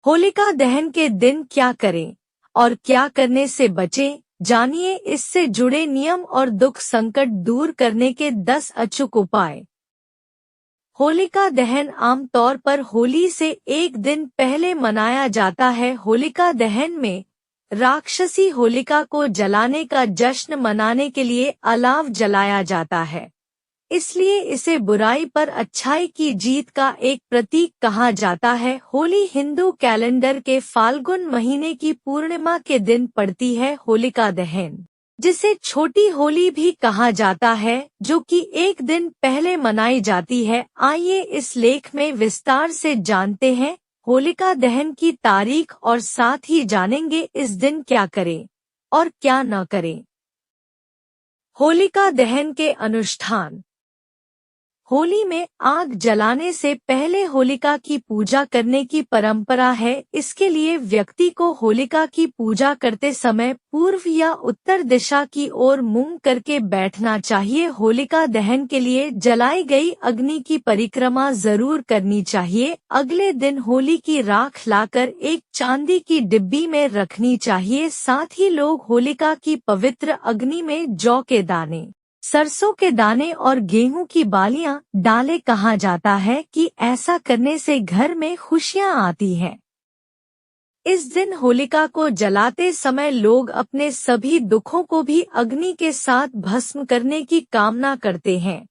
होलिका दहन के दिन क्या करें और क्या करने से बचें, जानिए इससे जुड़े नियम और दुख संकट दूर करने के 10 अचूक उपाय। होलिका दहन आमतौर पर होली से एक दिन पहले मनाया जाता है। होलिका दहन में राक्षसी होलिका को जलाने का जश्न मनाने के लिए अलाव जलाया जाता है, इसलिए इसे बुराई पर अच्छाई की जीत का एक प्रतीक कहा जाता है। होली हिंदू कैलेंडर के फाल्गुन महीने की पूर्णिमा के दिन पड़ती है। होलिका दहन, जिसे छोटी होली भी कहा जाता है, जो कि एक दिन पहले मनाई जाती है। आइए इस लेख में विस्तार से जानते हैं होलिका दहन की तारीख और साथ ही जानेंगे इस दिन क्या करें और क्या न करें। होलिका दहन के अनुष्ठान। होली में आग जलाने से पहले होलिका की पूजा करने की परंपरा है। इसके लिए व्यक्ति को होलिका की पूजा करते समय पूर्व या उत्तर दिशा की ओर मुंह करके बैठना चाहिए। होलिका दहन के लिए जलाई गई अग्नि की परिक्रमा जरूर करनी चाहिए। अगले दिन होली की राख लाकर एक चांदी की डिब्बी में रखनी चाहिए। साथ ही लोग होलिका की पवित्र अग्नि में जौ के दाने, सरसों के दाने और गेहूं की बालियां डाले। कहा जाता है कि ऐसा करने से घर में खुशियां आती हैं। इस दिन होलिका को जलाते समय लोग अपने सभी दुखों को भी अग्नि के साथ भस्म करने की कामना करते हैं।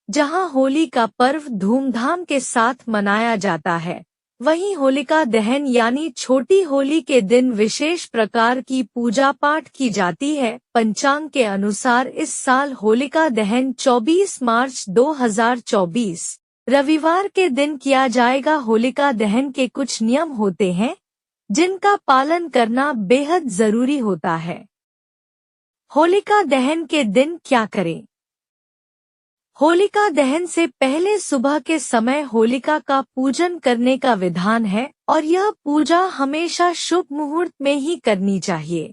जहां होली का पर्व धूमधाम के साथ मनाया जाता है, वहीं होलिका दहन यानी छोटी होली के दिन विशेष प्रकार की पूजा पाठ की जाती है। पंचांग के अनुसार इस साल होलिका दहन 24 मार्च 2024 रविवार के दिन किया जाएगा। होलिका दहन के कुछ नियम होते हैं जिनका पालन करना बेहद जरूरी होता है। होलिका दहन के दिन क्या करें। होलिका दहन से पहले सुबह के समय होलिका का पूजन करने का विधान है और यह पूजा हमेशा शुभ मुहूर्त में ही करनी चाहिए।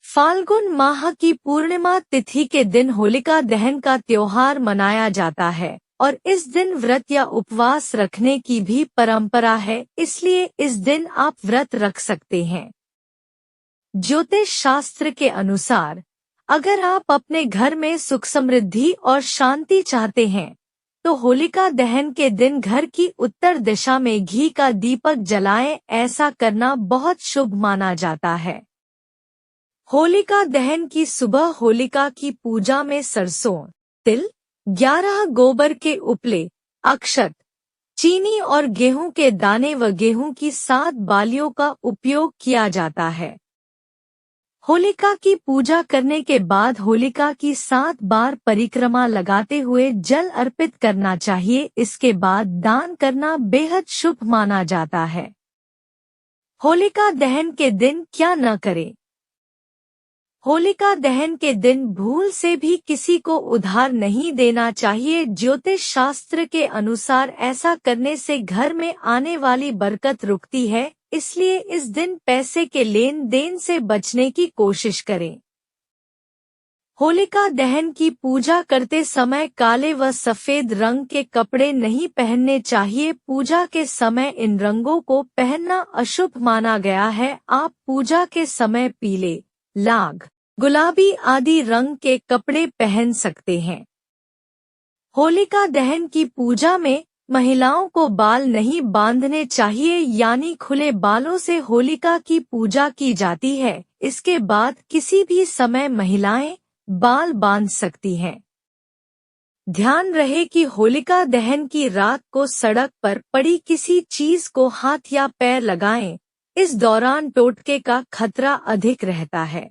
फाल्गुन माह की पूर्णिमा तिथि के दिन होलिका दहन का त्योहार मनाया जाता है और इस दिन व्रत या उपवास रखने की भी परंपरा है, इसलिए इस दिन आप व्रत रख सकते हैं। ज्योतिष शास्त्र के अनुसार अगर आप अपने घर में सुख समृद्धि और शांति चाहते हैं तो होलिका दहन के दिन घर की उत्तर दिशा में घी का दीपक जलाएं। ऐसा करना बहुत शुभ माना जाता है। होलिका दहन की सुबह होलिका की पूजा में सरसों, तिल, 11 गोबर के उपले, अक्षत, चीनी और गेहूं के दाने व गेहूं की 7 बालियों का उपयोग किया जाता है। होलिका की पूजा करने के बाद होलिका की 7 बार परिक्रमा लगाते हुए जल अर्पित करना चाहिए। इसके बाद दान करना बेहद शुभ माना जाता है। होलिका दहन के दिन क्या न करें। होलिका दहन के दिन भूल से भी किसी को उधार नहीं देना चाहिए। ज्योतिष शास्त्र के अनुसार ऐसा करने से घर में आने वाली बरकत रुकती है, इसलिए इस दिन पैसे के लेन देन से बचने की कोशिश करें। होलिका दहन की पूजा करते समय काले व सफेद रंग के कपड़े नहीं पहनने चाहिए। पूजा के समय इन रंगों को पहनना अशुभ माना गया है। आप पूजा के समय पीले, लाल, गुलाबी आदि रंग के कपड़े पहन सकते हैं। होलिका दहन की पूजा में महिलाओं को बाल नहीं बांधने चाहिए, यानी खुले बालों से होलिका की पूजा की जाती है। इसके बाद किसी भी समय महिलाएं बाल बांध सकती हैं। ध्यान रहे कि होलिका दहन की रात को सड़क पर पड़ी किसी चीज को हाथ या पैर लगाएं। इस दौरान टोटके का खतरा अधिक रहता है।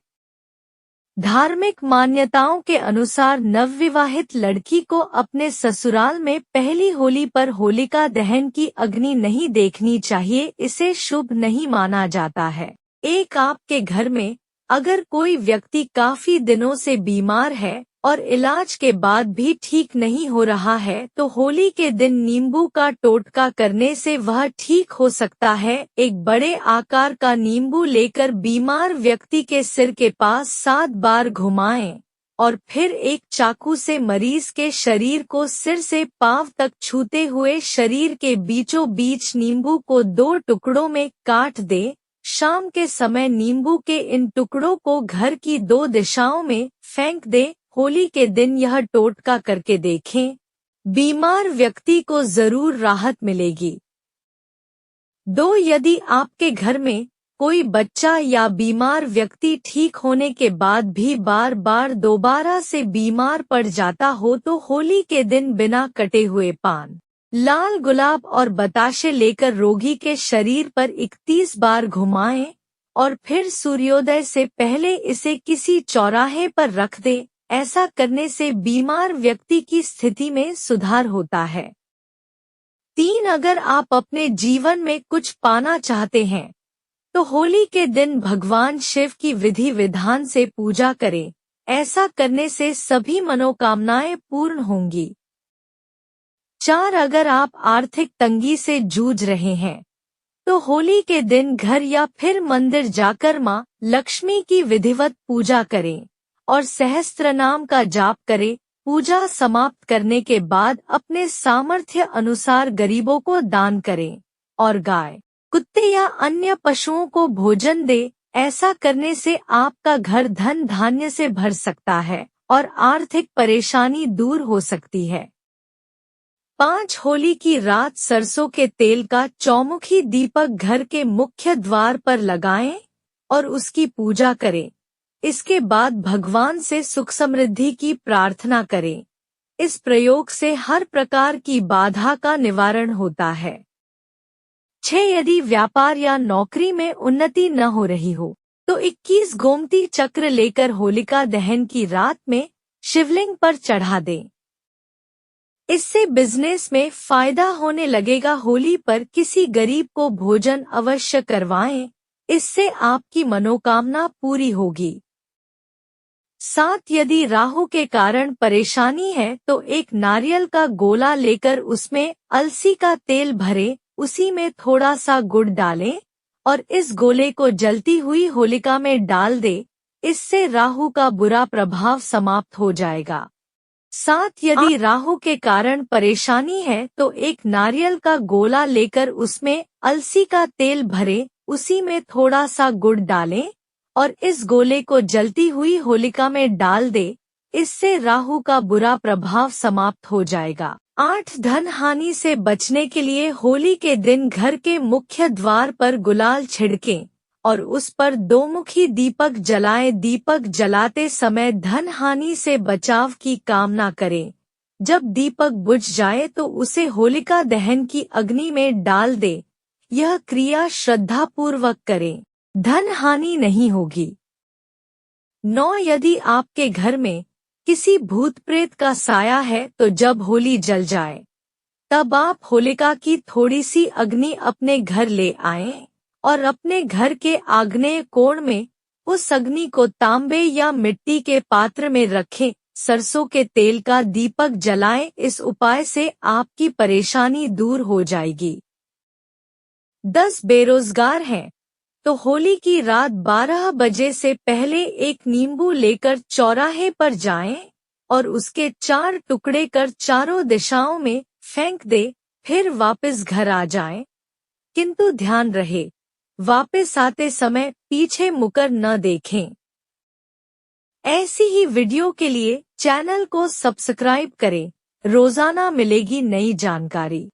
धार्मिक मान्यताओं के अनुसार नवविवाहित लड़की को अपने ससुराल में पहली होली पर होलिका दहन की अग्नि नहीं देखनी चाहिए, इसे शुभ नहीं माना जाता है। एक आपके घर में अगर कोई व्यक्ति काफी दिनों से बीमार है और इलाज के बाद भी ठीक नहीं हो रहा है तो होली के दिन नींबू का टोटका करने से वह ठीक हो सकता है। एक बड़े आकार का नींबू लेकर बीमार व्यक्ति के सिर के पास 7 बार घुमाएं और फिर एक चाकू से मरीज के शरीर को सिर से पांव तक छूते हुए शरीर के बीचों बीच नींबू को 2 टुकड़ों में काट दे। शाम के समय नींबू के इन टुकड़ों को घर की 2 दिशाओं में फेंक दे। होली के दिन यह टोटका करके देखें, बीमार व्यक्ति को जरूर राहत मिलेगी। 2. यदि आपके घर में कोई बच्चा या बीमार व्यक्ति ठीक होने के बाद भी बार बार दोबारा से बीमार पड़ जाता हो तो होली के दिन बिना कटे हुए पान, लाल गुलाब और बताशे लेकर रोगी के शरीर पर 31 बार घुमाएं और फिर सूर्योदय से पहले इसे किसी चौराहे पर रख दें। ऐसा करने से बीमार व्यक्ति की स्थिति में सुधार होता है। 3. अगर आप अपने जीवन में कुछ पाना चाहते हैं तो होली के दिन भगवान शिव की विधि विधान से पूजा करें। ऐसा करने से सभी मनोकामनाएं पूर्ण होंगी। 4. अगर आप आर्थिक तंगी से जूझ रहे हैं तो होली के दिन घर या फिर मंदिर जाकर मां लक्ष्मी की विधिवत पूजा करें और सहस्त्रनाम का जाप करें। पूजा समाप्त करने के बाद अपने सामर्थ्य अनुसार गरीबों को दान करें और गाय, कुत्ते या अन्य पशुओं को भोजन दे। ऐसा करने से आपका घर धन धान्य से भर सकता है और आर्थिक परेशानी दूर हो सकती है। 5. होली की रात सरसों के तेल का चौमुखी दीपक घर के मुख्य द्वार पर लगाएं और उसकी पूजा करें। इसके बाद भगवान से सुख समृद्धि की प्रार्थना करें। इस प्रयोग से हर प्रकार की बाधा का निवारण होता है। 6. यदि व्यापार या नौकरी में उन्नति न हो रही हो तो 21 गोमती चक्र लेकर होलिका दहन की रात में शिवलिंग पर चढ़ा दें। इससे बिजनेस में फायदा होने लगेगा। होली पर किसी गरीब को भोजन अवश्य करवाएं, इससे आपकी मनोकामना पूरी होगी। 7. यदि राहु के कारण परेशानी है तो एक नारियल का गोला लेकर उसमें अलसी का तेल भरें, उसी में थोड़ा सा गुड़ डालें और इस गोले को जलती हुई होलिका में डाल दें। इससे राहु का बुरा प्रभाव समाप्त हो जाएगा। 7. यदि राहु के कारण परेशानी है तो एक नारियल का गोला लेकर उसमें अलसी का तेल भरें, उसी में थोड़ा सा गुड़ डालें और इस गोले को जलती हुई होलिका में डाल दे। इससे राहु का बुरा प्रभाव समाप्त हो जाएगा। 8. धन हानि से बचने के लिए होली के दिन घर के मुख्य द्वार पर गुलाल छिड़कें और उस पर 2 मुखी दीपक जलाएं। दीपक जलाते समय धन हानि से बचाव की कामना करें। जब दीपक बुझ जाए तो उसे होलिका दहन की अग्नि में डाल दे। यह क्रिया श्रद्धापूर्वक करें, धन हानि नहीं होगी। 9. यदि आपके घर में किसी भूत प्रेत का साया है तो जब होली जल जाए तब आप होलिका की थोड़ी सी अग्नि अपने घर ले आएं और अपने घर के आग्नेय कोण में उस अग्नि को तांबे या मिट्टी के पात्र में रखें। सरसों के तेल का दीपक जलाएं। इस उपाय से आपकी परेशानी दूर हो जाएगी। 10. बेरोजगार हैं तो होली की रात 12 बजे से पहले एक नींबू लेकर चौराहे पर जाएं और उसके 4 टुकड़े कर चारों दिशाओं में फेंक दे। फिर वापस घर आ जाएं, किंतु ध्यान रहे वापस आते समय पीछे मुकर न देखें। ऐसी ही वीडियो के लिए चैनल को सब्सक्राइब करें। रोजाना मिलेगी नई जानकारी।